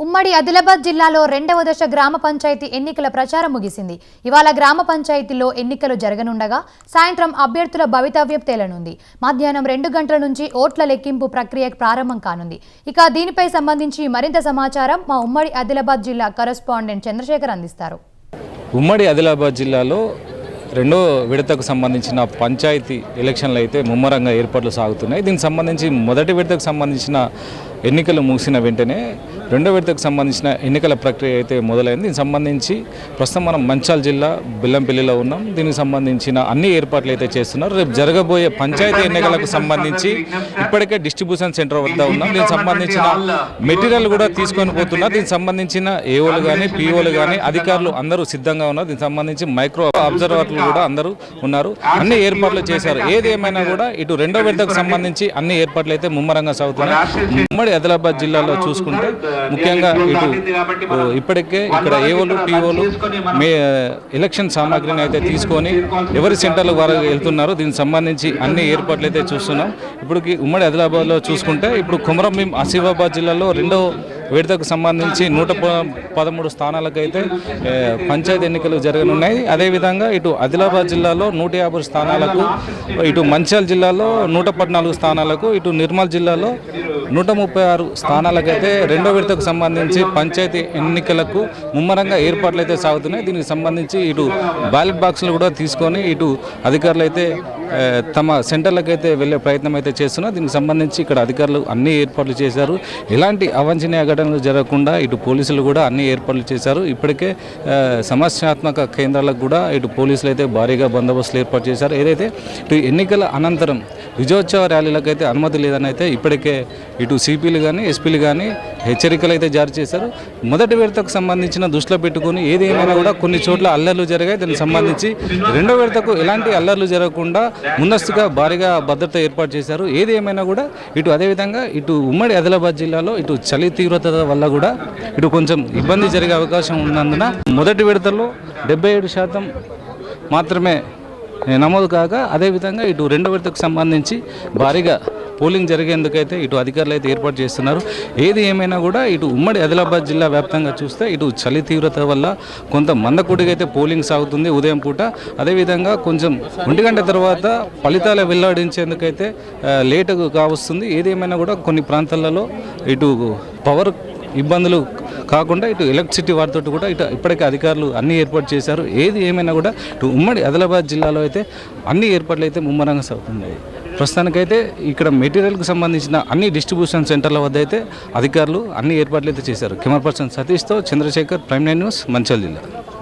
ఉమ్మడి ఆదిలాబాద్ జిల్లాలో రెండవ దశ గ్రామ పంచాయతీ ఎన్నికల ప్రచారం ముగిసింది. ఇవాళ గ్రామ పంచాయతీలో ఎన్నికలు జరగనుండగా సాయంత్రం అభ్యర్థుల భవితవ్యం తేలనుంది. మధ్యాహ్నం 2 గంటల నుంచి ఓట్ల లెక్కింపు ప్రక్రియ ప్రారంభం కానుంది. ఇక దీనిపై సంబంధించి మరింత సమాచారం మా ఉమ్మడి ఆదిలాబాద్ జిల్లా కరెస్పాండెంట్ చంద్రశేఖర్ అందిస్తారు. ఉమ్మడి ఆదిలాబాద్ జిల్లాలో రెండో విడతకు సంబంధించిన పంచాయతీ ఎలక్షన్లు అయితే ముమ్మరంగా ఏర్పాట్లు సాగుతున్నాయి. దీనికి సంబంధించి మొదటి విడతకు సంబంధించిన ఎన్నికలు ముగిసిన వెంటనే రెండో విడతకు సంబంధించిన ఎన్నికల ప్రక్రియ అయితే మొదలైంది. దీనికి సంబంధించి ప్రస్తుతం మనం మంచిర్యాల జిల్లా బెల్లంపల్లిలో ఉన్నాం. దీనికి సంబంధించిన అన్ని ఏర్పాట్లు అయితే చేస్తున్నారు. రేపు జరగబోయే పంచాయతీ ఎన్నికలకు సంబంధించి ఇప్పటికే డిస్ట్రిబ్యూషన్ సెంటర్ వద్ద ఉన్నాం. దీనికి సంబంధించిన మెటీరియల్ కూడా తీసుకొని పోతున్నారు. దీనికి సంబంధించిన ఏఓలు కానీ పిఓలు కానీ అధికారులు అందరూ సిద్ధంగా ఉన్నారు. దీనికి సంబంధించి మైక్రో అబ్జర్వర్లు కూడా అందరూ ఉన్నారు. అన్ని ఏర్పాట్లు చేశారు. ఏది ఏమైనా కూడా ఇటు రెండో విడతకు సంబంధించి అన్ని ఏర్పాట్లు అయితే ముమ్మరంగా సాగుతున్నాయి. ఉమ్మడి ఆదిలాబాద్ జిల్లాలో చూసుకుంటే ముఖ్యంగా ఇటు ఇప్పటికే ఇక్కడ ఏఓలు పిఓలు ఎలక్షన్ సామాగ్రిని అయితే తీసుకొని ఎవరి సెంటర్లకు వారు వెళ్తున్నారు. దీనికి సంబంధించి అన్ని ఏర్పాట్లు అయితే చూస్తున్నాం. ఇప్పటికి ఉమ్మడి ఆదిలాబాద్లో చూసుకుంటే ఇప్పుడు కొమరంభీం ఆసిఫాబాద్ జిల్లాలో రెండో విడతకు సంబంధించి 113 స్థానాలకైతే పంచాయతీ ఎన్నికలు జరగనున్నాయి. అదేవిధంగా ఇటు ఆదిలాబాద్ జిల్లాలో 150 స్థానాలకు, ఇటు మంచిర్యాల జిల్లాలో 114 స్థానాలకు, ఇటు నిర్మల్ జిల్లాలో 136 స్థానాలకైతే రెండో విడతకు సంబంధించి పంచాయతీ ఎన్నికలకు ముమ్మరంగా ఏర్పాట్లు అయితే సాగుతున్నాయి. దీనికి సంబంధించి ఇటు బ్యాలెట్ బాక్సులు కూడా తీసుకొని ఇటు అధికారులు అయితే తమ సెంటర్లకైతే వెళ్ళే ప్రయత్నం అయితే చేస్తున్నారు. దీనికి సంబంధించి ఇక్కడ అధికారులు అన్ని ఏర్పాట్లు చేశారు. ఎలాంటి అవాంఛనీయ ఘటనలు జరగకుండా ఇటు పోలీసులు కూడా అన్ని ఏర్పాట్లు చేశారు. ఇప్పటికే సమస్యాత్మక కేంద్రాలకు కూడా ఇటు పోలీసులు అయితే భారీగా బందోబస్తులు ఏర్పాటు చేశారు. ఏదైతే ఇటు ఎన్నికల అనంతరం విజయోత్సవ ర్యాలీలకు అయితే అనుమతి లేదని అయితే ఇప్పటికే ఇటు సిపిలు కానీ ఎస్పీలు కానీ హెచ్చరికలు అయితే జారీ చేశారు. మొదటి విడతకు సంబంధించిన దృష్టిలో పెట్టుకుని ఏది ఏమైనా కూడా కొన్ని చోట్ల అల్లర్లు జరిగాయి. దీనికి సంబంధించి రెండో విడతకు ఎలాంటి అల్లర్లు జరగకుండా ముందస్తుగా భారీగా భద్రత ఏర్పాటు చేశారు. ఏది ఏమైనా కూడా ఇటు అదేవిధంగా ఇటు ఉమ్మడి ఆదిలాబాద్ జిల్లాలో ఇటు చలి తీవ్రత వల్ల కూడా ఇటు కొంచెం ఇబ్బంది జరిగే అవకాశం ఉన్నందున మొదటి విడతలో 77% మాత్రమే నమోదు కాగా, అదేవిధంగా ఇటు రెండో విడతకు సంబంధించి భారీగా పోలింగ్ జరిగేందుకైతే ఇటు అధికారులు అయితే ఏర్పాటు చేస్తున్నారు. ఏది ఏమైనా కూడా ఇటు ఉమ్మడి ఆదిలాబాద్ జిల్లా వ్యాప్తంగా చూస్తే ఇటు చలి తీవ్రత వల్ల కొంత మందకొడిగా అయితే పోలింగ్ సాగుతుంది ఉదయం పూట. అదేవిధంగా కొంచెం 1 గంట తర్వాత ఫలితాలు వెల్లడించేందుకైతే లేటు కావస్తుంది. ఏది ఏమైనా కూడా కొన్ని ప్రాంతాలలో ఇటు పవర్ ఇబ్బందులు కాకుండా ఇటు ఎలక్ట్రిసిటీ వాటితో కూడా ఇటు ఇప్పటికే అధికారులు అన్ని ఏర్పాటు చేశారు. ఏది ఏమైనా కూడా ఇటు ఉమ్మడి ఆదిలాబాద్ జిల్లాలో అయితే అన్ని ఏర్పాట్లు అయితే ముమ్మరంగా సాగుతున్నాయి. ప్రస్తుతానికైతే ఇక్కడ మెటీరియల్కి సంబంధించిన అన్ని డిస్ట్రిబ్యూషన్ సెంటర్ల వద్ద అయితే అధికారులు అన్ని ఏర్పాట్లు అయితే చేశారు. కెమెరా పర్సన్ సతీష్తో చంద్రశేఖర్, ప్రైమ్ 9 న్యూస్, మంచిర్యాల జిల్లా.